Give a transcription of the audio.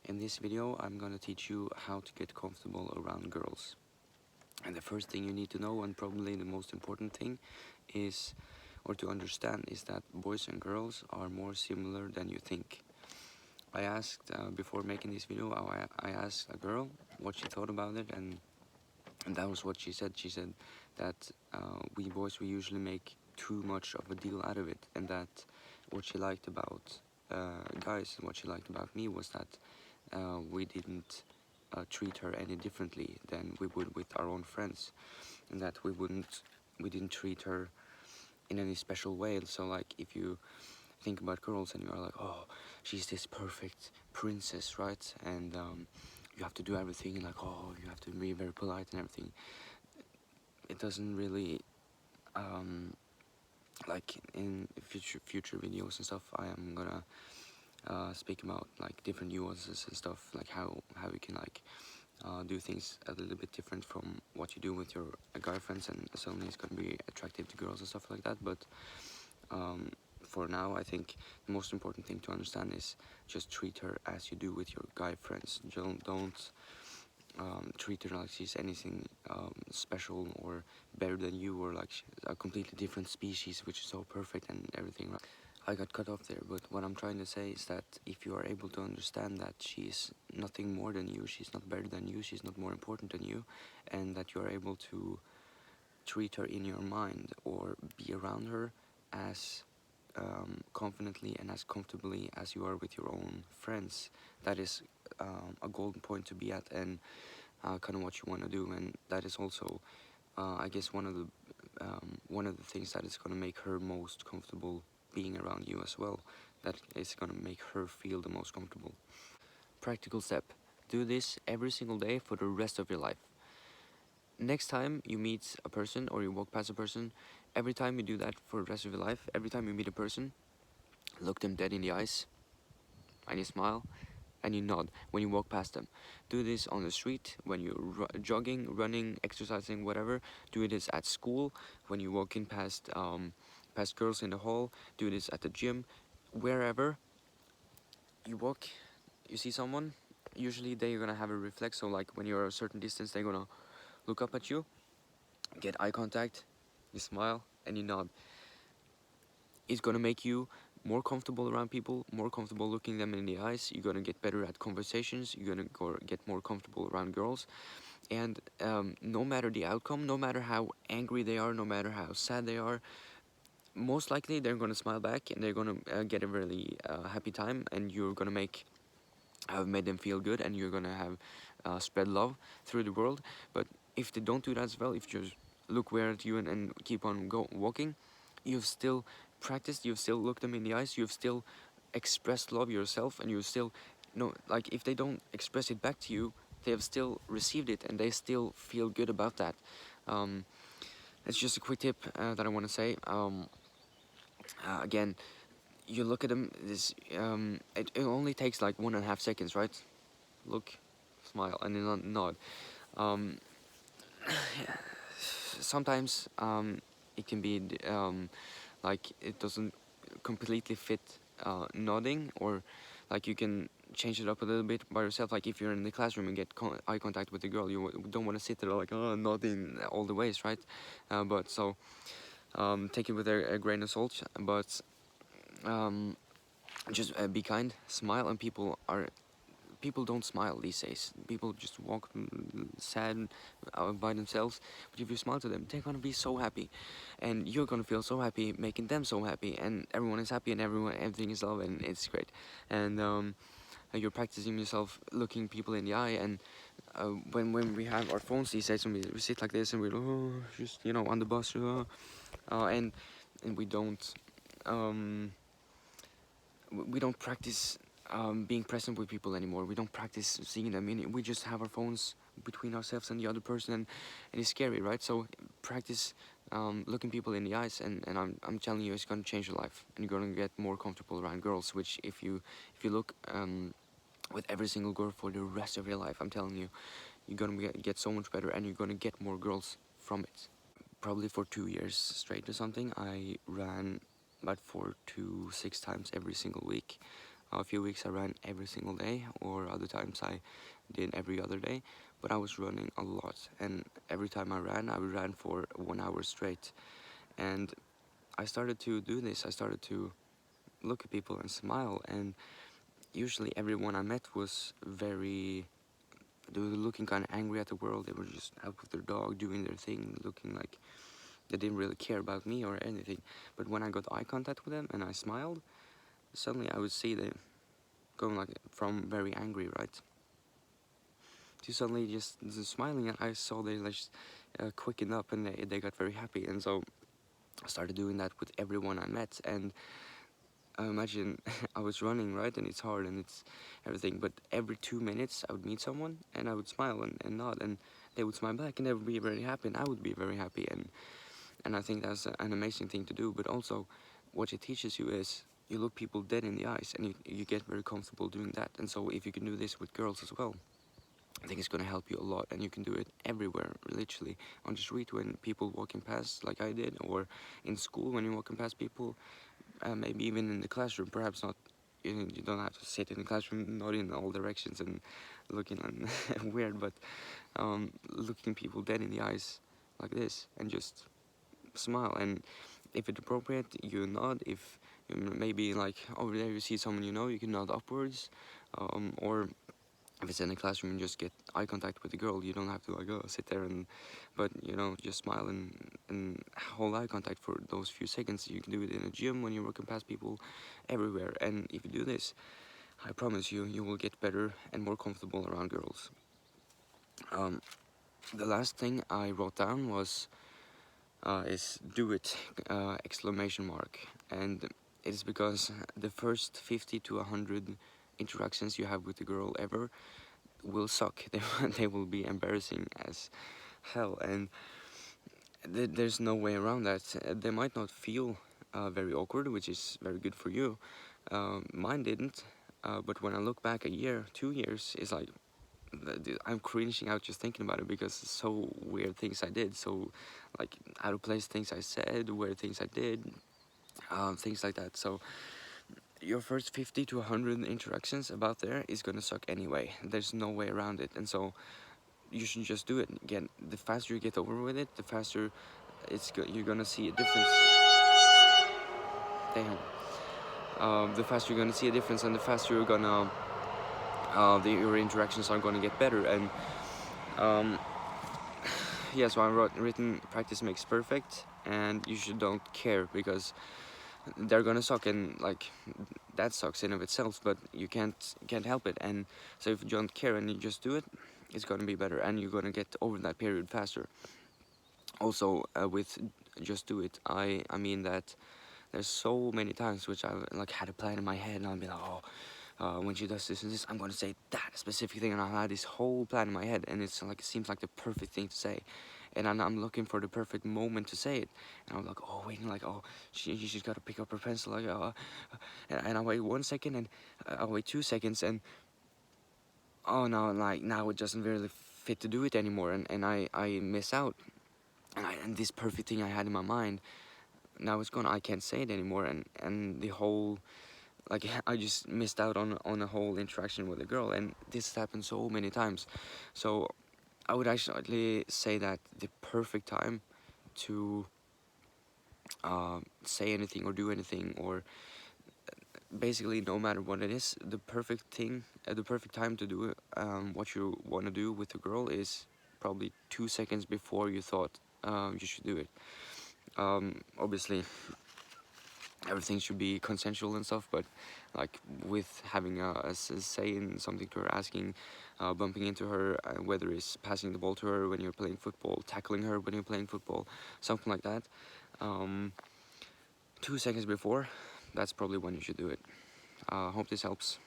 In this video, I'm gonna teach you how to get comfortable around girls. And the first thing you need to know, and probably the most important thing, is, or to understand, is that boys and girls are more similar than you think. I asked, before making this video, I asked a girl what she thought about it, and that was what she said. She said that we boys, we usually make too much of a deal out of it, and that what she liked about guys and what she liked about me was that we didn't treat her any differently than we would with our own friends, and that we didn't treat her in any special way. So like, if you think about girls and you're like, oh, she's this perfect princess, right? And you have to do everything, like, oh, you have to be very polite and everything. It doesn't really, like in future videos and stuff, I am gonna speak about like different nuances and stuff, like how you can like do things a little bit different from what you do with your guy friends, and suddenly it's gonna be attractive to girls and stuff like that. But for now, I think the most important thing to understand is just treat her as you do with your guy friends. Don't treat her like she's anything special or better than you, or like she's a completely different species which is so perfect and everything, right? I got cut off there, but what I'm trying to say is that if you are able to understand that she's nothing more than you, she's not better than you, she's not more important than you, and that you are able to treat her in your mind or be around her as confidently and as comfortably as you are with your own friends, that is a golden point to be at, and kind of what you want to do. And that is also, I guess, one of the things that is going to make her most comfortable being around you as well. That is going to make her feel the most comfortable. Practical step: do this every single day for the rest of your life. Next time you meet a person or you walk past a person, every time you do that for the rest of your life, every time you meet a person, look them dead in the eyes and you smile and you nod when you walk past them. Do this on the street, when you're jogging, running, exercising, whatever. Do this at school, when you walk in past past girls in the hall. Do this at the gym, wherever you walk, you see someone. Usually they're gonna have a reflex, so like when you're a certain distance, they're gonna look up at you, get eye contact, you smile, and you nod. It's gonna make you more comfortable around people, more comfortable looking them in the eyes. You're gonna get better at conversations. You're gonna get more comfortable around girls. And no matter the outcome, no matter how angry they are, no matter how sad they are, most likely they're gonna smile back and they're gonna get a really happy time, and you're gonna have made them feel good, and you're gonna have spread love through the world. But if they don't do that as well, if you just look weird at you and keep on walking, you've still practiced, you've still looked them in the eyes, you've still expressed love yourself, and you still know, like, if they don't express it back to you, they have still received it and they still feel good about that. um, it's just a quick tip that I want to say. Again, you look at them, it only takes like 1.5 seconds, right? Look, smile, and then nod. um, Sometimes it can be like it doesn't completely fit nodding, or like you can change it up a little bit by yourself. Like if you're in the classroom and get eye contact with the girl, you don't want to sit there like, oh, nodding all the ways, right? But so take it with a grain of salt, but just be kind, smile, and people don't smile these days. People just walk sad by themselves. But if you smile to them, they're gonna be so happy, and you're gonna feel so happy making them so happy, and everyone is happy, and everything is love, and it's great. And you're practicing yourself looking people in the eye. And when we have our phones these days, and we sit like this, and we're just on the bus, and we don't we don't practice being present with people anymore. We don't practice seeing them. We just have our phones between ourselves and the other person, and it's scary, right? So practice looking people in the eyes, and I'm telling you, it's gonna change your life, and you're gonna get more comfortable around girls. Which if you look with every single girl for the rest of your life, I'm telling you, you're gonna get so much better, and you're gonna get more girls from it. Probably for 2 years straight or something, I ran about 4 to 6 times every single week. A few weeks I ran every single day, or other times I did every other day, but I was running a lot, and every time I ran for 1 hour straight. And I started to do this. I started to look at people and smile, and usually everyone I met was they were looking kind of angry at the world. They were just out with their dog, doing their thing, looking like they didn't really care about me or anything. But when I got eye contact with them and I smiled, suddenly I would see them going like from very angry, right, to suddenly just smiling, and I saw they like quickened up, and they got very happy. And so I started doing that with everyone I met. And I imagine I was running, right, and it's hard and it's everything, but every 2 minutes I would meet someone and I would smile and nod, and they would smile back, and they would be very happy, and I would be very happy. And I think that's an amazing thing to do. But also what it teaches you is you look people dead in the eyes, and you get very comfortable doing that. And so if you can do this with girls as well, I think it's going to help you a lot, and you can do it everywhere, literally, on the street when people walking past, like I did, or in school when you're walking past people, maybe even in the classroom. Perhaps not, you don't have to sit in the classroom, not in all directions and looking weird, but looking people dead in the eyes like this and just smile. And if it's appropriate, you nod. If you maybe like over there you see someone you know, you can nod upwards, or if it's in a classroom and just get eye contact with the girl, you don't have to like sit there and, but just smile and hold eye contact for those few seconds. You can do it in a gym when you're walking past people, everywhere. And if you do this, I promise you, you will get better and more comfortable around girls. The last thing I wrote down was is do it, exclamation mark. And it's because the first 50 to 100 interactions you have with a girl ever will suck. They will be embarrassing as hell, and there's no way around that. They might not feel very awkward, which is very good for you. Mine didn't, but when I look back a year, 2 years, it's like I'm cringing out just thinking about it, because it's so weird things I did, so like out of place things I said, weird things I did, things like that. So your first 50 to 100 interactions about there is gonna suck anyway. There's no way around it. And so you should just do it. Again, the faster you get over with it, the faster you're gonna see a difference. Damn. The faster you're gonna see a difference, and the faster you're gonna your interactions are gonna get better. And yeah, so I written practice makes perfect, and you should don't care, because they're gonna suck, and like that sucks in of itself, but you can't help it. And so if you don't care and you just do it, it's gonna be better, and you're gonna get over that period faster. Also, with just do it, I mean that there's so many times which I like had a plan in my head, and I'll be like, oh, when she does this and this, I'm gonna say that specific thing, and I had this whole plan in my head, and it's like, it seems like the perfect thing to say, and I'm looking for the perfect moment to say it, and I'm like, oh, waiting, like, oh, she's got to pick up her pencil, like, and I wait 1 second, and I wait 2 seconds, and oh no, like now it doesn't really fit to do it anymore, and I miss out, and this perfect thing I had in my mind, now it's gone. I can't say it anymore, and the whole, like, I just missed out on a whole interaction with a girl, and this happened so many times. So I would actually say that the perfect time to say anything or do anything, or basically no matter what it is, the perfect thing, the perfect time to do it, what you want to do with a girl, is probably 2 seconds before you thought you should do it. Obviously everything should be consensual and stuff, but like with having a say in something to her, asking, bumping into her, whether it's passing the ball to her when you're playing football, tackling her when you're playing football, something like that, 2 seconds before, that's probably when you should do it. Hope this helps.